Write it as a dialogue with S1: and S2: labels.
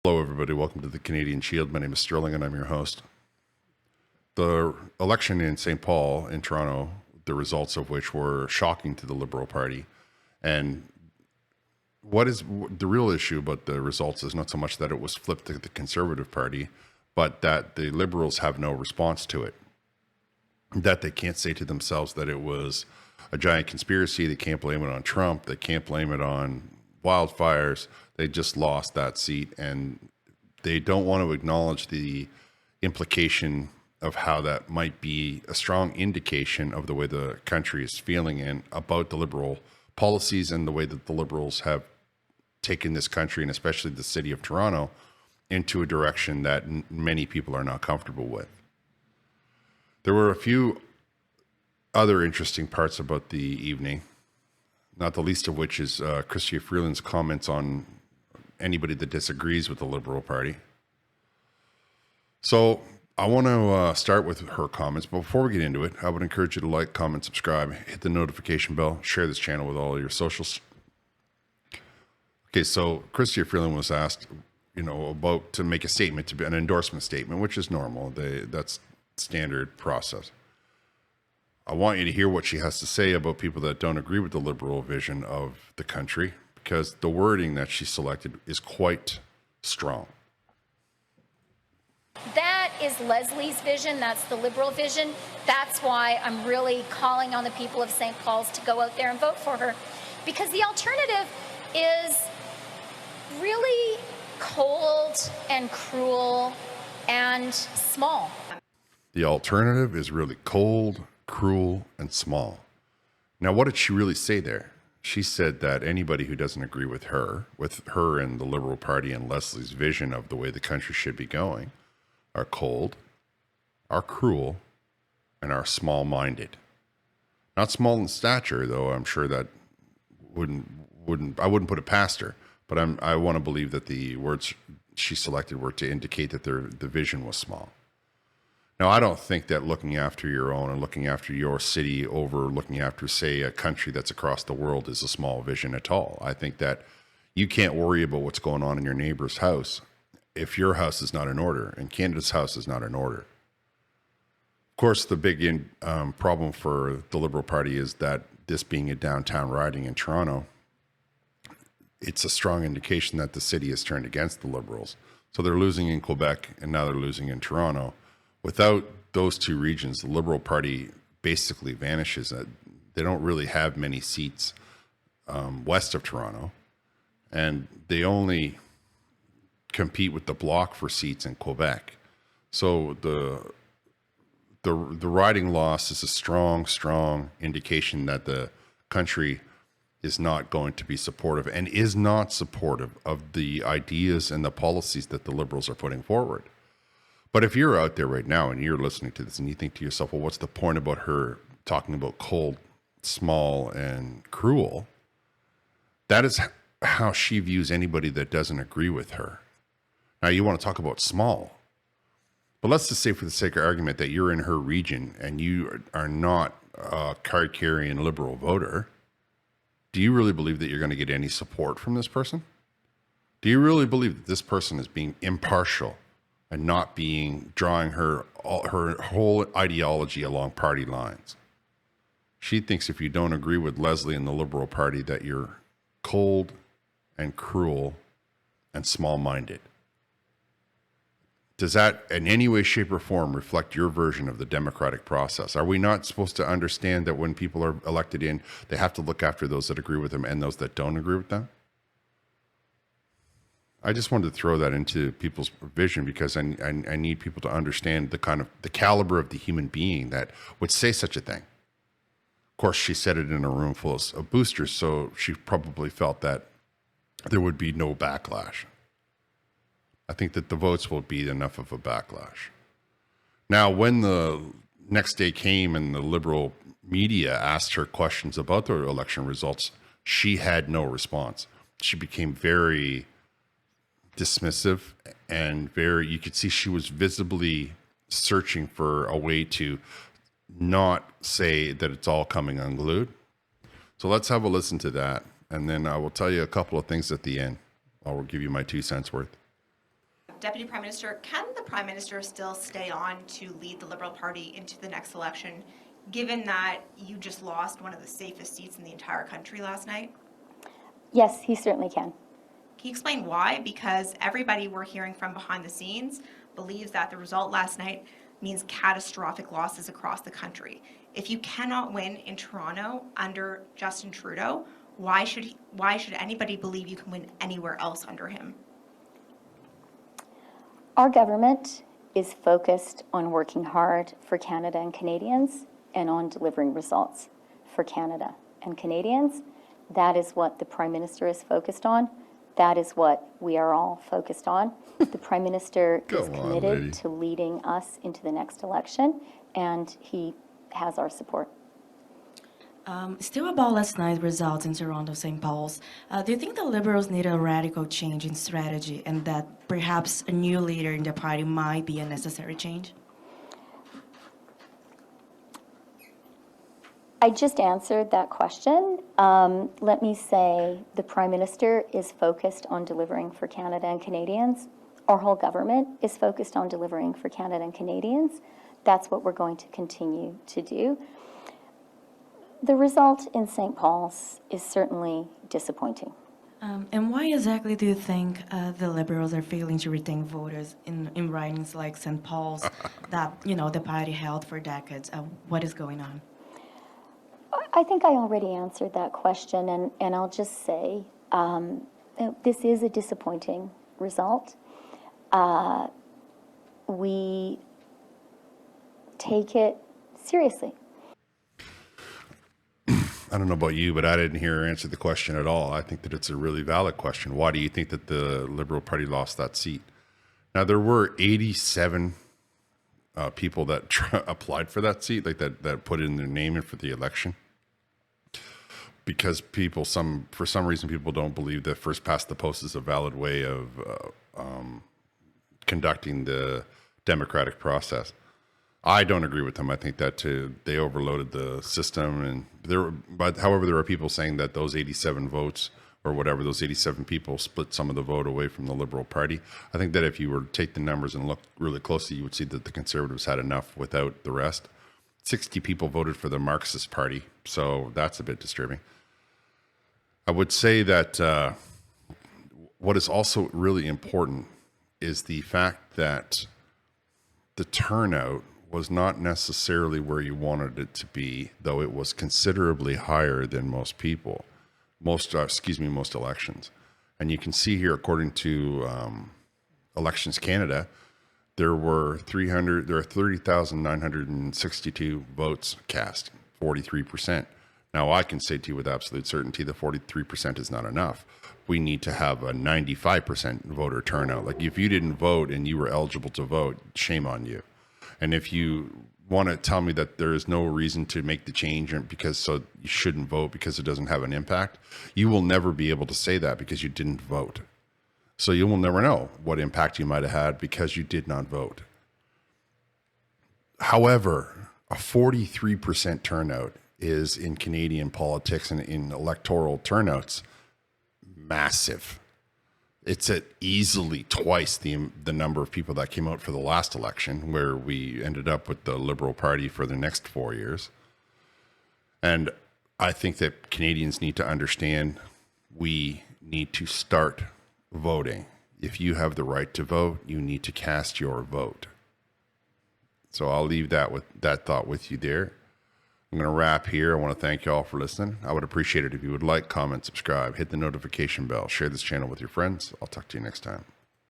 S1: Hello, everybody. Welcome to the Canadian Shield. My name is Sterling, and I'm your host. The election in St. Paul, in Toronto, the results of which were shocking to the Liberal Party. And what is the real issue about the results is not so much that it was flipped to the Conservative Party, but that the Liberals have no response to it. That they can't say to themselves that it was a giant conspiracy. They can't blame it on Trump. They can't blame it on wildfires. They just lost that seat, and they don't want to acknowledge the implication of how that might be a strong indication of the way the country is feeling and about the Liberal policies and the way that the Liberals have taken this country, and especially the city of Toronto, into a direction that many people are not comfortable with. There were a few other interesting parts about the evening, not the least of which is Chrystia Freeland's comments on anybody that disagrees with the Liberal Party. So I want to start with her comments. But before we get into it, I would encourage you to like, comment, subscribe, hit the notification bell, share this channel with all your socials. Okay, so Chrystia Freeland was asked, about to make a statement, to be an endorsement statement, which is normal. That's standard process. I want you to hear what she has to say about people that don't agree with the Liberal vision of the country, because the wording that she selected is quite strong.
S2: That is Leslie's vision. That's the Liberal vision. That's why I'm really calling on the people of St. Paul's to go out there and vote for her, because the alternative is really cold and cruel and small.
S1: The alternative is really cold, cruel, and small. Now, what did she really say there? She said that anybody who doesn't agree with her and the Liberal Party and Leslie's vision of the way the country should be going are cold, are cruel, and are small-minded. Not small in stature, though. I'm sure that I wouldn't put it past her. But I want to believe that the words she selected were to indicate that the vision was small. Now, I don't think that looking after your own and looking after your city over looking after, say, a country that's across the world is a small vision at all. I think that you can't worry about what's going on in your neighbor's house if your house is not in order and Canada's house is not in order. Of course, the big problem for the Liberal Party is that this being a downtown riding in Toronto, it's a strong indication that the city has turned against the Liberals. So they're losing in Quebec and now they're losing in Toronto. Without those two regions, the Liberal Party basically vanishes. They don't really have many seats west of Toronto, and they only compete with the Bloc for seats in Quebec. So the riding loss is a strong indication that the country is not going to be supportive and is not supportive of the ideas and the policies that the Liberals are putting forward. But if you're out there right now and you're listening to this and you think to yourself, well, what's the point about her talking about cold, small, and cruel? That is how she views anybody that doesn't agree with her. Now, you want to talk about small, but let's just say for the sake of argument that you're in her region and you are not a card-carrying Liberal voter. Do you really believe that you're going to get any support from this person? Do you really believe that this person is being impartial and not drawing her whole ideology along party lines? She thinks if you don't agree with Leslie and the Liberal Party that you're cold and cruel and small-minded. Does that in any way, shape, or form reflect your version of the democratic process? Are we not supposed to understand that when people are elected in, they have to look after those that agree with them and those that don't agree with them? I just wanted to throw that into people's vision because I need people to understand the caliber of the human being that would say such a thing. Of course, she said it in a room full of boosters, so she probably felt that there would be no backlash. I think that the votes will be enough of a backlash. Now, when the next day came and the Liberal media asked her questions about the election results, she had no response. She became very dismissive and you could see she was visibly searching for a way to not say that it's all coming unglued. So let's have a listen to that. And then I will tell you a couple of things at the end. I will give you my 2 cents worth.
S3: Deputy Prime Minister, can the Prime Minister still stay on to lead the Liberal Party into the next election, given that you just lost one of the safest seats in the entire country last night?
S2: Yes, he certainly can.
S3: Can you explain why? Because everybody we're hearing from behind the scenes believes that the result last night means catastrophic losses across the country. If you cannot win in Toronto under Justin Trudeau, why should anybody believe you can win anywhere else under him?
S2: Our government is focused on working hard for Canada and Canadians and on delivering results for Canada and Canadians. That is what the Prime Minister is focused on. That is what we are all focused on. The Prime Minister is committed to leading us into the next election, and he has our support.
S4: Still about last night's results in Toronto, St. Paul's, do you think the Liberals need a radical change in strategy and that perhaps a new leader in the party might be a necessary change?
S2: I just answered that question. Let me say the Prime Minister is focused on delivering for Canada and Canadians. Our whole government is focused on delivering for Canada and Canadians. That's what we're going to continue to do. The result in St. Paul's is certainly disappointing.
S4: And why exactly do you think the Liberals are failing to retain voters in ridings like St. Paul's that, the party held for decades? What is going on?
S2: I think I already answered that question, and I'll just say this is a disappointing result. We take it seriously.
S1: I don't know about you, but I didn't hear her answer the question at all. I think that it's a really valid question. Why do you think that the Liberal Party lost that seat? Now, there were 87 people that applied for that seat, like that put in their name in for the election. Because for some reason, people don't believe that first past the post is a valid way of conducting the democratic process. I don't agree with them. I think that they overloaded the system, however, there are people saying that those 87 votes or whatever, those 87 people split some of the vote away from the Liberal Party. I think that if you were to take the numbers and look really closely, you would see that the Conservatives had enough without the rest. 60 people voted for the Marxist Party, so that's a bit disturbing. I would say that what is also really important is the fact that the turnout was not necessarily where you wanted it to be, though it was considerably higher than most elections. And you can see here, according to Elections Canada, there are 30,962 votes cast, 43%. Now, I can say to you with absolute certainty that 43% is not enough. We need to have a 95% voter turnout. Like, if you didn't vote and you were eligible to vote, shame on you. And if you want to tell me that there is no reason to make the change so you shouldn't vote because it doesn't have an impact, you will never be able to say that because you didn't vote. So you will never know what impact you might have had because you did not vote. However, a 43% turnout is, in Canadian politics and in electoral turnouts, massive. It's at easily twice the number of people that came out for the last election, where we ended up with the Liberal Party for the next 4 years. And I think that Canadians need to understand we need to start voting. If you have the right to vote, you need to cast your vote. So I'll leave that thought with you there. I'm going to wrap here. I want to thank you all for listening. I would appreciate it if you would like, comment, subscribe, hit the notification bell, share this channel with your friends. I'll talk to you next time.